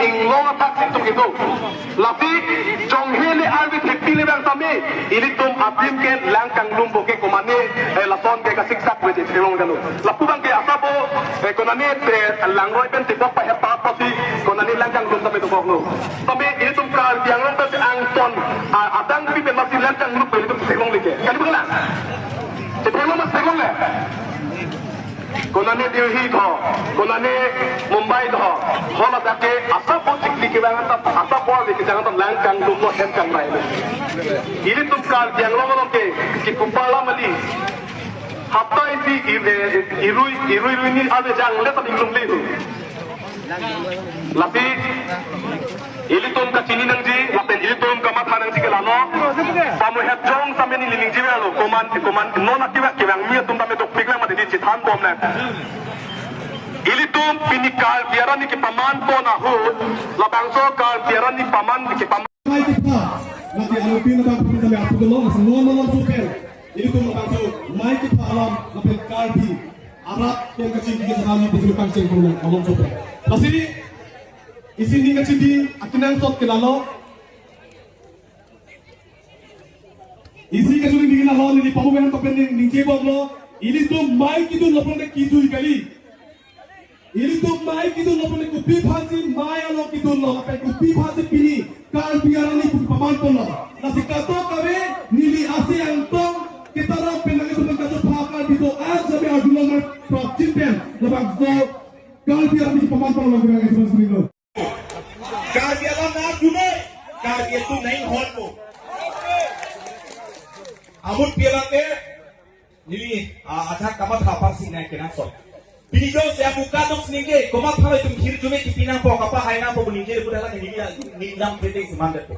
inglong atak situ gitu. Lapi jonghele arbi tekti lebang tami ini tum abim ke langkang lumbo ke komane lason ke kasik sak wete selong danu. Lapu bang ke asabo konane langroi pen tipok pa hepa pasi konane langkang lumbo tami tupok nu. Tami ini tum kal yang long tami angton adang pi pen masih langkang lumbo ini tum selong leke. Kali bang lah. Selong mas selong le. Konane Delhi tho, konane Mumbai tho, hola dake asap cikli ke bangan tap asap pol ke jangan tap langkang lumbo hem kang rai. Ini tum kal yang long ke ki kupala mali. Hafta isi irui ni ada jang le tap ilum le tu. Lapi ili tum ka chini nang ji, lapen ili tum ka matha nang ji ke lano. Pamu het jong sampe ni liling ji lo koman non akibat ke bang mi tum tame tok piklang mati di cithan pom na. Ili tum pinikal biaran ni ke paman po na hu, labang so kal biaran ni paman ni ke paman. Nanti alupin na bang kami apu dulu, nasa non super. Ili tum labang so mai kita alam lapen kalbi. Arab yang kecil di sana dijulukan cengkong alam super. Lasini isini kecil di akinang sot kelalo. Isi kecil di kelalo ni pamuan topen ni jebok lo. Ini tu mai kitu lapon ne kitu ikali. Ini tu mai kitu lapon ne kupi phasi mai alo kitu lo lapen kupi phasi pini kal biaran ni paman pon lo. Nasi kato kare nili ase antong kita orang penang itu mengkaji pakar itu aja sampai adu nomor procinten lebang so kalau biar di pemantau lagi dengan itu sendiri lo. Kalau dia nak dulu, kalau dia tu naik hot mo. Amut bilang ke, ini ada kamat apa sih naik kena so. Bini jauh saya buka dong sendiri, kamat apa itu kiri cuma di pinang po, apa hai nama po bunyi jadi budak lagi ni dalam keting semangat po.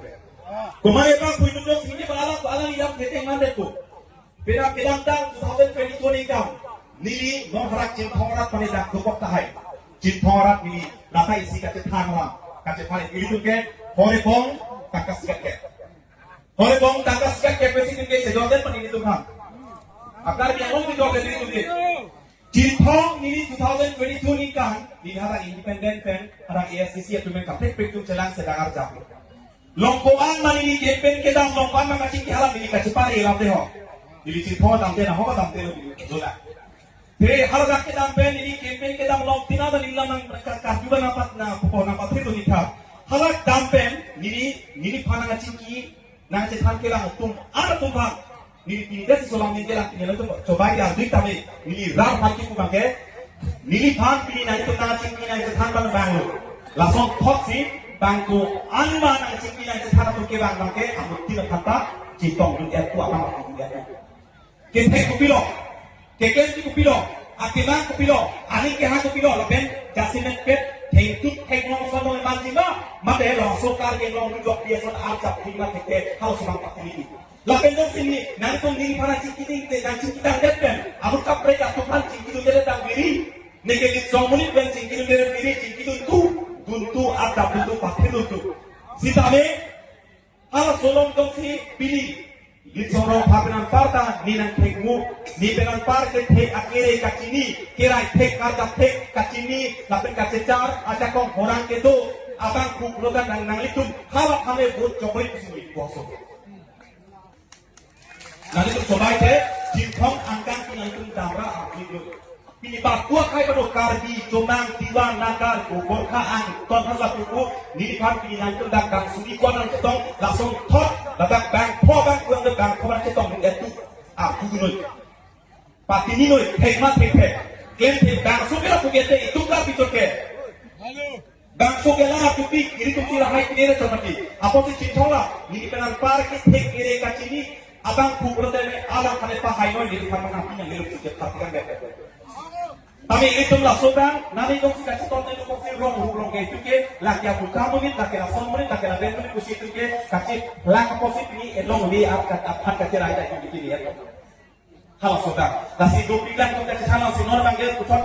Kemarin bang punya dong sendiri balalang ni dalam keting mandat po. Bila kedang 2022 ni kau, nili mengharap cintorat pada dokok tahai, cintorat nili latai isi kaca tanglam, kaca paling itu ke, horebong takas ke, horebong takas ke presiden ke sejodoh pun ini tuhan. Akar yang orang itu akan itu ke, cintong nili 2022 ni kau, nili ada independen pen, ada ASCC atau mengkapek perhitung jalan sedang arjap. Longkoan nili campaign kedang longkoan mengacing halam nili kaca paling ilam deh. Jadi cinta dampe na hoga dampe lo zola. Jadi hal rakyat dampe ini campaign kita melong tina dan ilang nang juga napat na pokok napat itu nita. Hal dampe ini panang cingki nang cetan kelang tum ada tumpang ini desi solang ni kelang ini lo coba dia duit tapi ini ram hati ku bangke ini pan ini nang itu nang cingki nang cetan pan banglo. Langsung toksi bangku anma nang cingki nang cetan tu kelang bangke amut tidak kata cintong duit itu apa maksud dia. Kita kupilo, keken kupilo, akibat kupilo, ani keha kupilo, lapen jasimen pet, tengkut teknologi sama manjima, made langsung karya long duduk biasa arjap lima teke haus bangkat ini. Lapen dong sini, nanti pun ini para cingkiting dan cingkitang depan, amut kapreka tuhan cingkitu jadi tang diri, negeri somuni dan cingkitu jadi diri cingkitu tu, buntu ada buntu pakai buntu. Sitame, hal solong dong si pilih. Gisoro papenan parta ni nang tekmu ni penan par ke tek akire kacini kirai tek karta tek kacini lapen kacecar aja kong orang itu abang kukulokan nang litum hawak kame buat coba itu semua boso nanti tu coba itu jingkong angkan pinang tum damra itu ini bakua kai pada karbi comang tiwan nakar kubur kaan ton halah kuku ni dipan pinang tum dangkang sudi kuan nang ketong langsung tot ladak bang po bang kuang de bang kuan ketong itu aku gunoi pati ni noi hekmat hekpe kem kem bang sugera pugete itu kar bitor ke bang sugera tupi ini tu sila hai kire cermati apa si cintola ni dipenan par ke tek kire kacini abang kubur de alam kane pa hai noi ni dipan mengapi yang leluk sejak partikan bebe. Tapi itu langsung bang, nanti dong sudah setor itu kok rong ke itu ke, laki aku kamu ni, laki langsung ni, laki laben tu kusi itu ke, kasih laki posit ni, elong ni apa kasih raya itu begini ya. Halo saudara, kasih duplikan tu kasih hal si normal dia pusat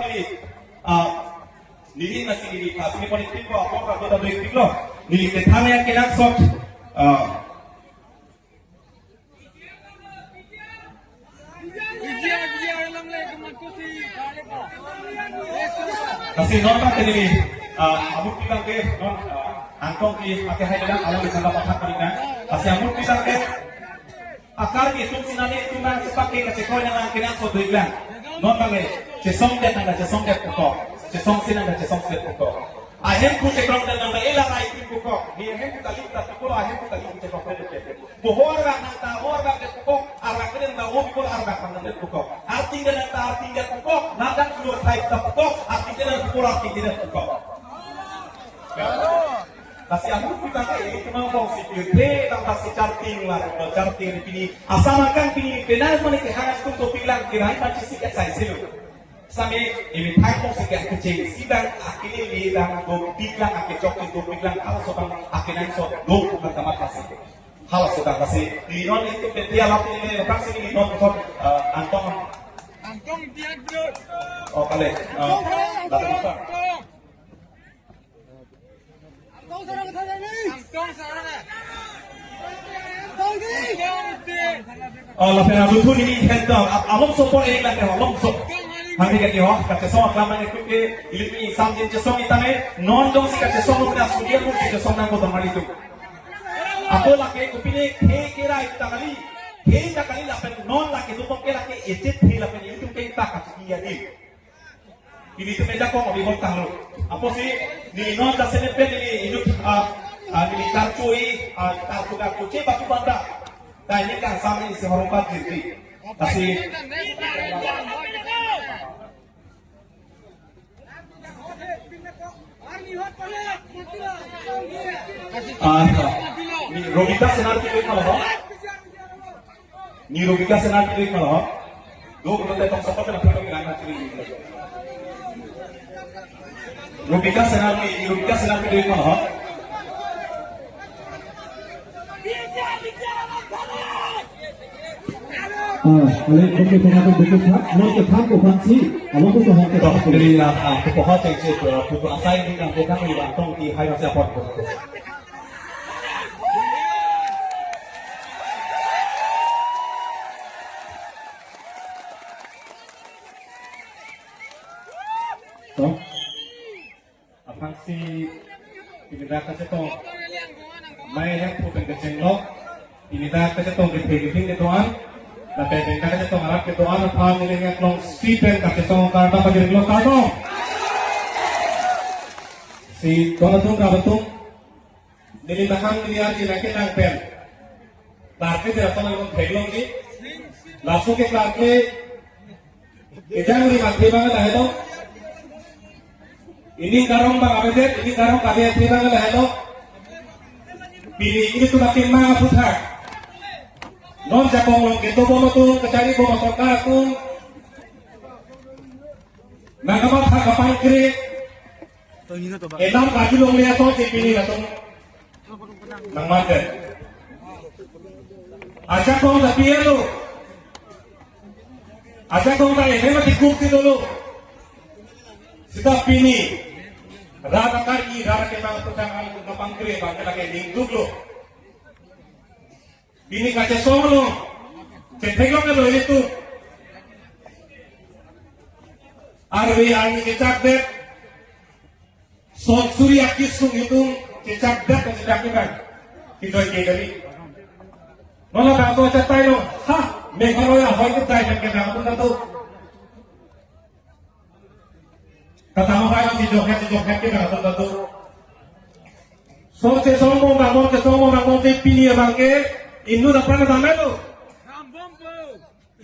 ni masih ni kasih ni politik ko apa kata politik lo, ni ketane yang kena sok. Kasi normal tadi, abu bilang ke non angkong ki ake hai dalam alam bisa dapat hak ini pasti amun bisa ke akar ki tum sinani tunang sepakai ke sekolah yang kena so duilan non bangke cesong dia tanda cesong dia pokok cesong sinan dan cesong dia pokok ahem ku cekong dan nang ela rai ki pokok ni ahem ku tali ta pokok ahem ku tali cekong dia bohor rak nang ta hor rak dia pokok arak dia nang ho pokok arak nang dia pokok arti dia nang ta arti dia pokok nadang seluruh thai ta pokok arti dia nang pokok arti dia pokok kasi aku kita itu mau security dan kasi charting lah charting ini asal makan ini benar mana kehangat untuk bilang kira macam sikit saya silu sampai ini tak mau sikit kecil sidang akhirnya ini dan bilang akhir cok itu bilang hal sopan akhirnya so do pertama kasih hal sudah kasih di non itu dia lapor ini kasih ini non Antong dia oh kali datang apa la pena betul ini hendak alom support ini lah alom support hari ini oh kata semua kelama itu ke ini sambil jesong itu non dong sih kata semua punya studio pun sih jesong nang kota itu aku laki kupini kira itu kali lah pen non laki itu pokoknya laki ejit lah pen itu kita kasih dia ini tu meja kau mau dibuat tahu apa sih ni non dah senepen ini hidup ini kartu cek batu banda nah ini kan sama ini sehormat diri tapi ni Robika senar itu kalau dua bulan tetap support dan kita mengenai ciri Robika senar itu kalau oleh untuk pengatur betul non ketam ko fansi along ko hak ke tak dari pohon cek buku asai ini kan bukan di bantong di hai rasa pot toh apa sih ini dah kasih toh main yang putih kecenglok ini dah kasih toh di tuan tapi dengan kasih toh harap ke tuan apa nilainya klong Stephen kasih toh karena bagi klong kado si tuan tu kabetung nilaikan dia nilai nang pen tapi tidak sama dengan peglong ni langsung ke kelasnya jangan dimakai banget lah itu ini garong bang abed ini garong kabeh tiba lah itu pilih ini tu makin mana putar non jakong long gitu bomo tu kecari bomo sokar tu nagamat hak kapal kiri enam kaki long lihat tu si pilih lah tu nang makan aja kong dah pilih lu aja kong dah ini masih bukti dulu sudah pilih rata kaki rata kemang tukang alu kapal kiri bang lagi lingkup lu ini kaca solo, cetek lo itu, arwi angin cecak dek, sol surya kisung itu cecak dek dan cecak kan, kita kiri. Malah kalau cetai lo, megaloya hoi cetai dan kita pun tahu. Kata orang yang dijoget kita pun tahu. Sol cesomong bangun pilih bangke. Innu dah pernah sampai tu.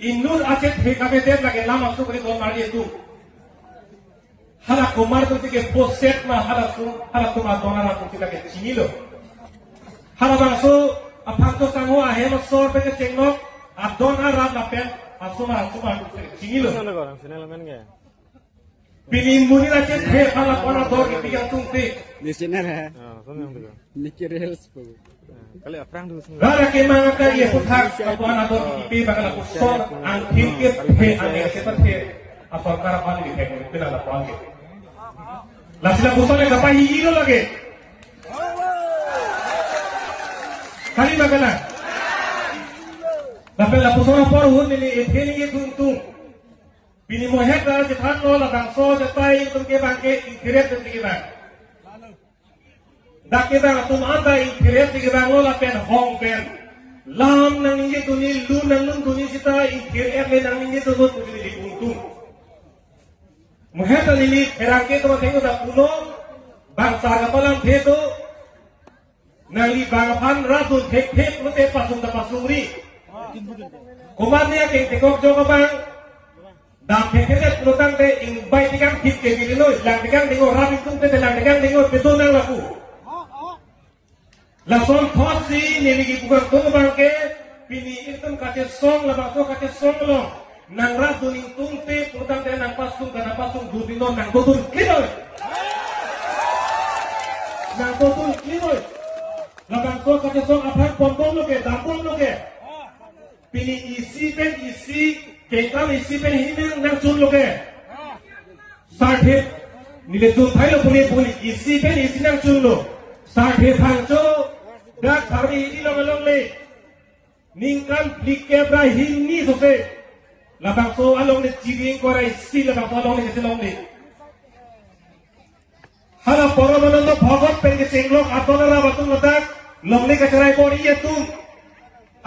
Innu asyik hekabetet lagi lama masuk ke dalam mari itu. Harak kumar tu sikit poset mah harak tu madona lah tu kita ke sini lo. Harak bangsu apa tu sanggup ahem sor pe cengok adona ram lapen asuma sini lo. Pilih muni asyik harak orang dor kita tungti. Di sini lah. Nikir reels pun. Rara kemang ka ye puthak apuan ador kipi bakal aku sor angkin ke ane seperti asal karapan di phe pina la pang ke lasila busone kapai hilo lage kali bagala tapi la busona por hun ni etheni ye tung bini mohet la jethan lo la bangso jetai tum ke bangke kiret tum ke bang dak kita tum anda inkiret kita ngola pen hong pen lam nang ninje tu ni lu nang lung tu ni sita inkiret le nang ninje tu tu ni di untung muheta ni herangke to tengok dak puno bangsa kapalam theto nang li bangpan ratun thek thek mate pasung da pasuri kumarnya ke tekok jo kabang dak thek thek protang te ing bai tikang thik ke dililo lang tikang dengo rabi tung te lang tikang dengo betul nang laku lason thosi neli ki bukan tung bangke pini itum kate song la bakso kate song lo nang ratun ing tung te protang te nang pasung kana pasung dudino nang tutur kilo nang tutur kilo la bakso kate song apang pompong lo ke dampong lo ke pini isi pen isi kekam isi pen himeng nang chun lo ke sarthe nile chun thai lo puni puni isi pen isi nang chun lo sarthe thang cho dak thari ini lo long le ningkan plike bra hinni so se la bangso along le jibing kora isi la bangso along le selong le hala poromanando bhagat pen ke senglok atona batun ladak long le kacharai pori ye tum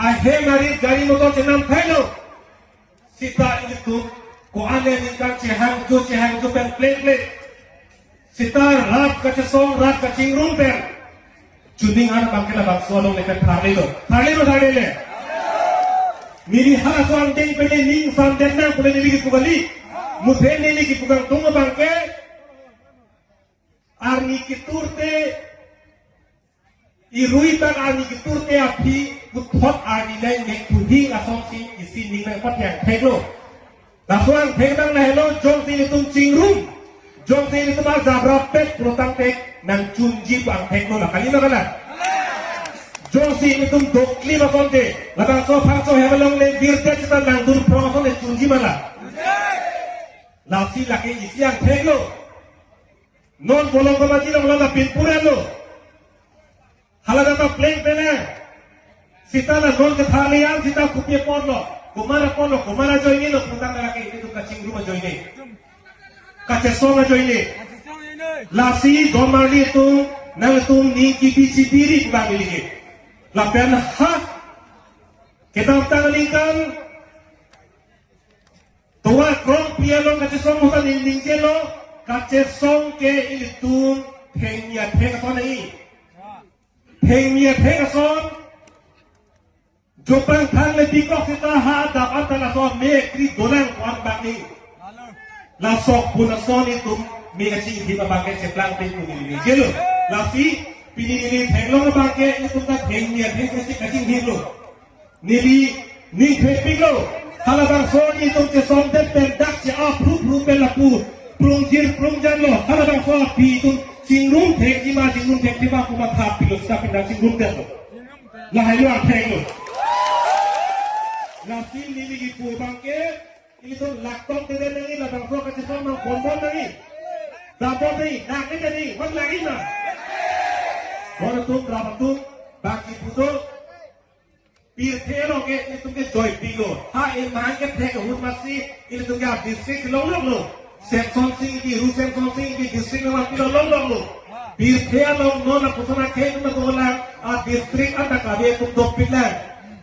ahe mari gari motor chenam thailo sita itu ko ane ningkan chehang jo pen plate sita rat ka chesong rat ka chingrum pen chuning an bangkela bakso long le thale le miri hala so an dei pele ning sam den na pele ni ki pugali muthe ni ki pugang tung bangke arni ki turte irui tak arni ki turte api kuthot arni lai nek tuding asom si isi ning na pat yang thelo daswan thedang na hello jong si ni tum chingrum jong si ni tum zabra pet protang tek nang chunji bang thelo la kali na kala jong si ni tum dokli ba konte ladang so phang so hebalong le birte chita nang dur promotion le chunji mala lasi laki isi yang thelo non bolong ko maji long la pin puralo halaga ta plane pena sita na non ke thalian sita kupie porlo kumara joine lo putang laki itu kacing rumah joine kace songa joine lasi gomali tu nang tu ni ki bici diri bang ligi la pena ha kita tangalingkan tua krong pialo kace song hutan ninjelo kace song ke ilitun pengya pengason ai pengya pengason jopang thang le bikok sita ha dapat tala so me kri dolang kwan bakni la sok puna son itu me kaci di babake seplang pe ni jelo la si pini ni thenglong babake itu ta pengya pengason kaci hilo nili ni thepilo hala bang so ni tum ke som de pen dak ja apru pe la pu prung jan lo hala bang so pi tum chingrum thek ji ma kuma thap pilo sta pen dak chingrum de lo la hayo thek lo nasi nili ki pu bangke itu laktok tidak lagi la bangso ka chesong mang kombon lagi dapot ni nak ni jadi wan lagi na और तुम रामतुम बाकी पुतो पीर थे लोगे ये तुमके जोई पीलो हाँ ये मान के थे कहूँ मस्ती ये तुमके आप डिस्ट्रिक्ट लो सेक्शन सिंह की रू सेक्शन सिंह की डिस्ट्रिक्ट में पीलो लो पीर थे लोग नो ना पुसना थे तुम तो बोला आप डिस्ट्रिक्ट अंदर काबे तुम दो पिला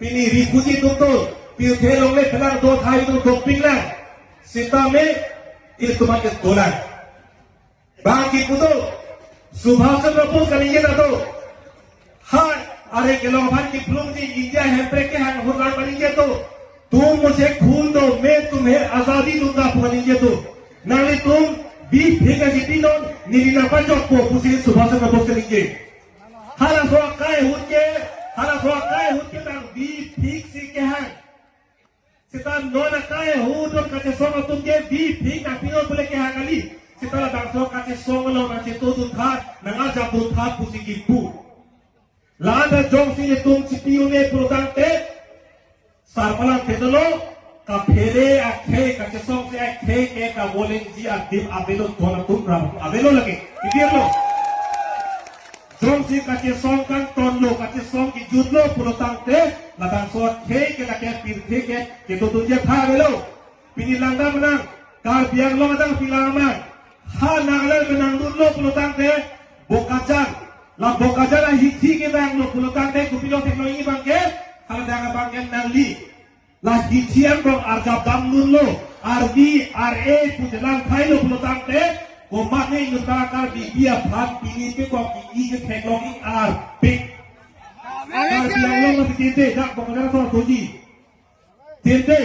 पिनी रिफुजी तुम तो पीर थे लोग ने फिलहाल दो थाई तुम दो पिला सीता में ये तुम्हारे दोला बाकी पुतो सुभाष चंद्र बोस करेंगे ना तो हाँ अरे गिलोभान की फ्लूम जी इंडिया हेम्प्रे के हाथ हुरगान बनेंगे तो तुम मुझे खून दो मैं तुम्हें आजादी दूंगा बनेंगे तो नाले तुम भी ठीक है जितनी लोग निरीना पर जो को उसी सुभाष चंद्र बोस करेंगे हारा सो काय हुट के तार भी ठीक सी के हैं सितार नोना काय हुट और कचे सोंग तुमके भी ठीक अपिनो बोले के हैं कली सितार डांसो कचे सोंग लो ना चितो था नंगा जाबू था पुसी की पू लादा जोंग सी तुम चिपियो ने प्रोदांते सारपला पेदलो का फेरे आखे कचे सोंग से आखे के का बोलें जी अदिम आबेलो तोना तुम राम आबेलो लगे इधर लो जोंग सी कचे song kan ton lo kece song ki judlo प्रोदांते लादा सो खे के लगे पिरथे के तो तुझे था आबेलो पिनी लांदा menang kal biang lo madang pilama ha nangale menang dulu प्रोदांते बोकाचान la boka jana hiti ke bang lo pulutang te kupilo teknologi bangke kalau jangan bangke nangli la hitian bang arjab damnun lo RD RA pujalan khai lo pulutang te komat ne ngutarakar di dia phat pini pe ko ki ke teknologi ar pik ar biang lo masih tinte dak boka jana so toji tinte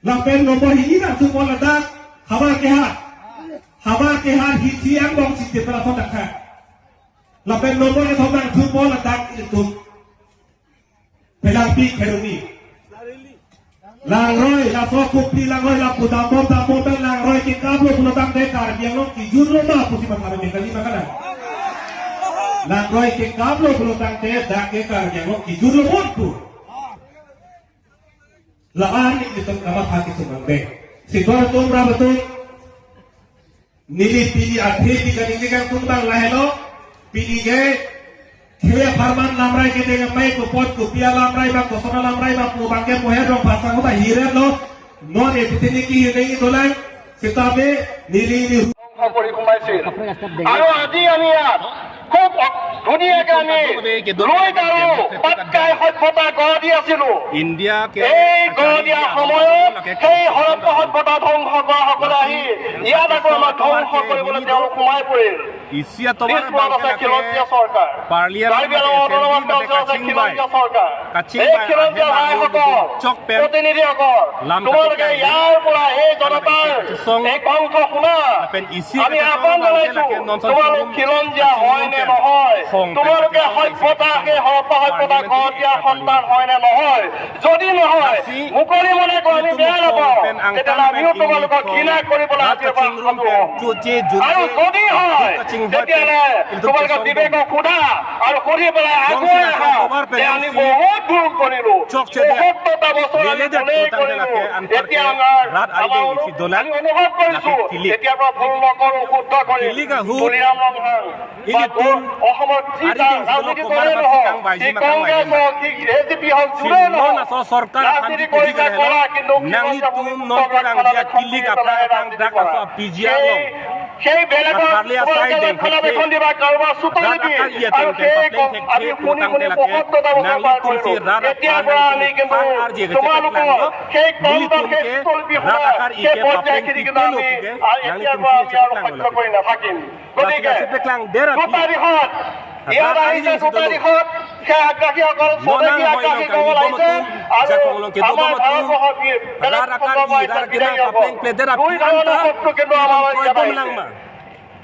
la pen nomor ini nak semua ledak haba ke har hitian bang sitte pala so dakha la pen nomor ke thomang semua ledak itu pelang pik keruni lang roi la so kupi lang roi la puta bom pen lang roi ke kablo pulang te kar biang lo ki jurlo ma pusi makar me kali makana lang roi ke kablo pulang te dak ke kar biang lo ki jurlo mon pu la ani itu kamat hati semangbe sitor tumra betul nili pini akhir di kan tumbang lahelo pini ge Kaya farman lamrai ke dengan mai ko pot ko pia lamrai ba ko sona lamrai ba ko bangke mo hedong pasang ko ba hiren lo non e pitini ki hirengi dolan sitabe nili ni কৰি সোমাইছিল আৰু আজি আমি ইয়াত খুব ধুনীয়াকে আমি লৈ আৰু পাটকাই সভ্যতা গঢ় দি আছিলো এই গঢ় দিয়া সময়ত সেই হৰপ্পা সভ্যতা ধ্বংস কৰা সকলে আহি ইয়াত আকৌ আমাক ধ্বংস কৰিবলৈ তেওঁলোক সোমাই পৰিল খিলঞ্জীয়া চৰকাৰ প্ৰতিনিধিসকল তোমালোকে ইয়াৰ পৰা এই জনতাৰ এই কণ্ঠ শুনা আমি আহ্বান জনাইছো তোমালোক খিলঞ্জীয়া হয় নে নহয় তোমালোকে সভ্যতা সেই হৰপ্পা সভ্যতা গঢ় দিয়া সন্তান হয় নে নহয় যদি নহয় মুকলি মনে কৈ আমি বেয়া নাপাওঁ তেতিয়াহ'লে আমিও তোমালোকক ঘৃণা কৰিবলৈ আজিৰ পৰা আৰু যদি হয় তেতিয়াহ'লে তোমালোকে বিবেকক সোধা আৰু সুধি পেলাই আগুৱাই আহা যে আমি বহুত ভুল কৰিলো ৭০টা বছৰ আমি ভুলেই কৰিলো এতিয়া আমি অনুভৱ কৰিছো এতিয়াৰ পৰা ভুল নকৰো শুদ্ধ কৰিম তুলিৰাম ৰংহাং অসমৰ যি ৰাজনীতি দলে নহয় কি কংগ্ৰেছ হওক কি এজিপি হওক যোনে নহওক ৰাজনীতি কৰিছে কৰা কিন্তু সেই বেলেগৰ এখন দিবা কাৰোবাৰ চোতাল দিবি আৰু সেই আমি শুনি ৭৫টা বছৰ পাৰ কৰিলো এতিয়াৰ পৰা আমি কিন্তু তোমালোকৰ সেই কণ্ঠৰ সেই চলবি শুনা সেই পৰ্যায়খিনি কিন্তু আমি এতিয়াৰ পৰা আমি আৰু সহ্য কৰি নাথাকিম গতিকে ২ তাৰিখত ইয়াত আহিছে ২ তাৰিখত সেই আগ্ৰাসীসকল স্বদেশী আগ্ৰাসী ক'ব লাগিছে আৰু আমাৰ ভাৰতবৰ্ষৰ বেলেগ বিদায়ীসকল ২ ধৰণৰ শত্ৰু কিন্তু আমাৰ ইয়াত আহিছে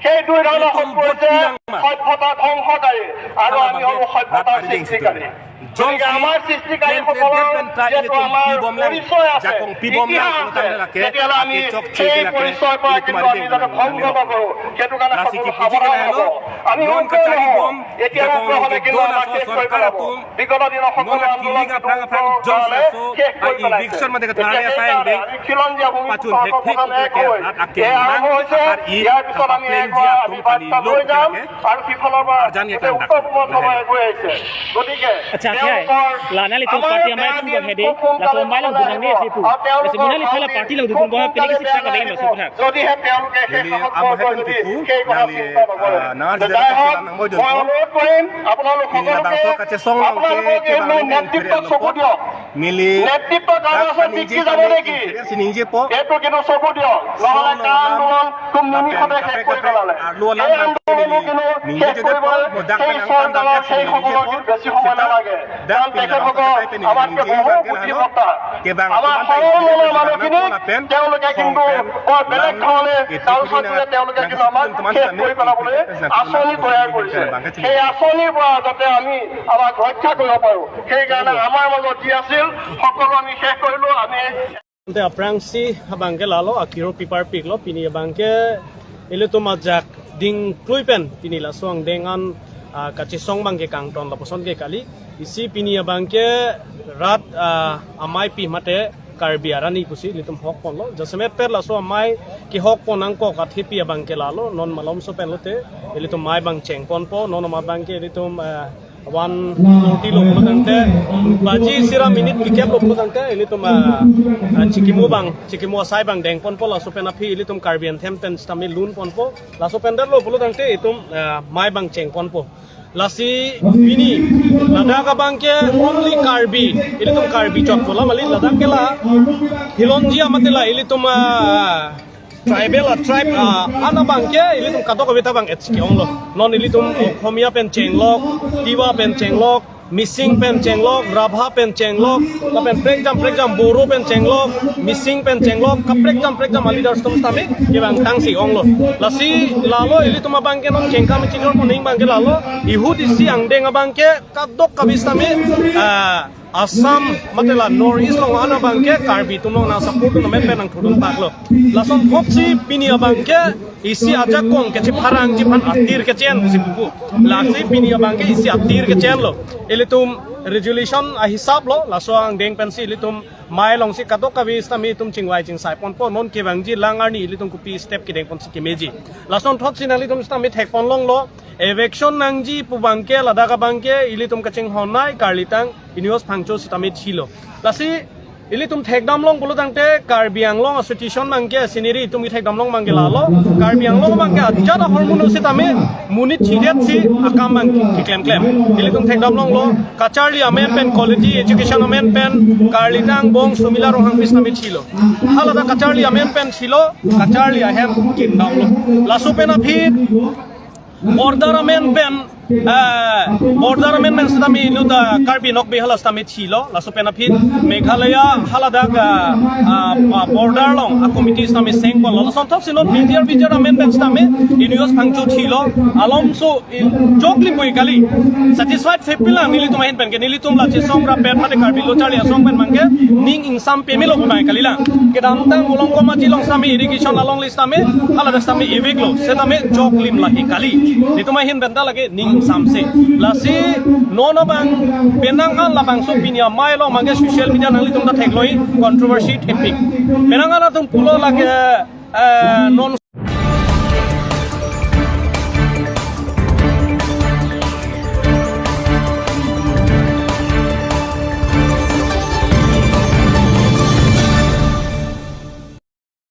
সেই ২ ধৰণৰ শত্ৰু হৈছে সভ্যতা ধ্বংসকাৰী আৰু আমি হলো সভ্যতাৰ সৃষ্টিকাৰী গতিকে আমাৰ সৃষ্টিকাৰীসকলৰ যিহেতু আমাৰ পৰিচয় আছে ইতিহাস আছে তেতিয়াহ'লে আমি সেই পৰিচয়ৰ পৰা কিন্তু আমি যাতে ভংগ নকৰোঁ সেইটো কাৰণে সকলো সাৱধান হ'ব আমি অন্তত নহওঁ এতিয়া হ'লে কিন্তু আমাক শেষ কৰি পেলাব বিগত দিনৰ সকলো আন্দোলন শেষ কৰি পেলাইছে আমি খিলঞ্জীয়া ভূমিত সৰ্বপ্ৰথম এক হৈ এই আৰম্ভ হৈছে ইয়াৰ পিছত আমি এক হৈ আমি বাৰ্তা লৈ যাম আৰু সিফালৰ পৰা উত্তৰ পূবৰ সময় গৈ আহিছে গতিকে Lana litong party ang may tumbang hede, la so may lang dunang ni sipu. Kasi muna li pala party lang dudong bawa pinigis sa kadang mo sudah. যদি হে তেওঁলোকে সেই সাহস কৰে যদি সেই কথা চিন্তা নকৰে যাই হওক মই অনুৰোধ কৰিম আপোনালোক সকলোকে নেতৃত্বত চকু দিয়ক নেতৃত্ব কাৰোবাৰ ওচৰত বিকি যাব নেকি সেইটো কিন্তু চকু দিয়ক নহ'লে কাৰ আন্দোলন খুব নিমিষতে শেষ কৰি পেলালে এই আন্দোলনো কিন্তু শেষ কৰিবলৈ সেই চৰকাৰৰ সেই সকলৰ কিন্তু বেছি সময় নালাগে কাৰণ তেখেতসকল আমাতকে বহু বুদ্ধিমত্তা আমাৰ সৰল মনৰ মানুহখিনিক তেওঁলোকে কিন্তু বৰ বেলেগ ধৰণে তেওঁলোকে কিন্তু আমাক শেষ কৰি পেলাবলৈ আঁচনি তৈয়াৰ কৰিছে সেই আঁচনিৰ পৰা যাতে আমি আমাক ৰক্ষা কৰিব পাৰোঁ সেইকাৰণে আমাৰ মাজত যি আছিল সকলো আমি শেষ কৰিলো আমি Aprang si habangke lalo akiro pipar piklo pini abangke ile to majak ding kluipen pini la suang dengan kachisong bangke kangton la poson ke kali isi pini abangke rat amai pi mate karbiarani kusi litum hok ponlo jasme per la so amai ki hok ponang ko kathi pi abangke lalo non malom so penlote ile to mai bang cheng pon po non ma bangke ile to 140 lo pulo tangte baji sira minute kikap lo pulo tangte ini tum cikimu asai bang deng pon po la sopen api ini tum karbian them ten stami lun pon po la sopen lo pulo tangte itum mai bang ceng pon po lasi ini lada ka bangke only karbi ini tum karbi chok pola mali lada kela hilonji amatela ini tum tribe ana bangke ini tum kato kawita bang etski onglo non ini tum khomia pen chenglok tiwa pen chenglok missing pen chenglok rabha pen chenglok la pen prekjam boro pen chenglok missing pen chenglok ka prekjam ali dar stum stame ke bang tangsi onglo lasi lalo ini tum bangke non cengka mi chingrol moning bangke lalo ihudi si angdeng bangke kadok kabistame Assam matela North East long ana bangke karbi tumong na support na men nang thudun taklo lason khopsi pini bangke isi aja kong ke pharang ji phan atir ke chen sibu laksi pini bangke isi atir ke chen lo elitum resolution a hisab lo lasong deng pensi elitum mai long si kato kabi stami tum chingwai ching sai pon pon non ke bangji langarni elitum kupi step ki deng pon si kemeji lason thot sinali tum stami thek pon long lo eviction nangji pu bangke ladaka bangke elitum kaching honai karlitang inios phangcho sitami chilo lasi ili tum thekdam long bulu tangte karbi anglong association mangke siniri tum thekdam long mangke lalo karbi anglong mangke jada hormonu sitame munit chidet si akam mang ki klem ili tum thekdam long lo kacharli amen pen quality education amen pen karlitang bong sumila rohang bisnami chilo halada kacharli amen pen chilo kacharli ahem kindam lo lasu pena phit order amen pen sitami luda karbi nok be halas tami chilo laso pena phit meghalaya halada border long a committee sitami seng pon lo sonthop sinot media amen pen sitami inios phangchu chilo alom so jokli boi kali satisfied fepila nili tum hen pen ke nili tum la chisong ra pen mate karbi lo chali asong pen mangke ning insam pemi lo bai kali la ke damtang molong ko maji long sami irrigation along list tami halada sami evik lo setame joklim la kali nitumai hin benta lage ning samse lasi nono bang penangan labang so pinia mai lo mangge social media nang litum da thekloi controversy topic penangan la tum pulo lage non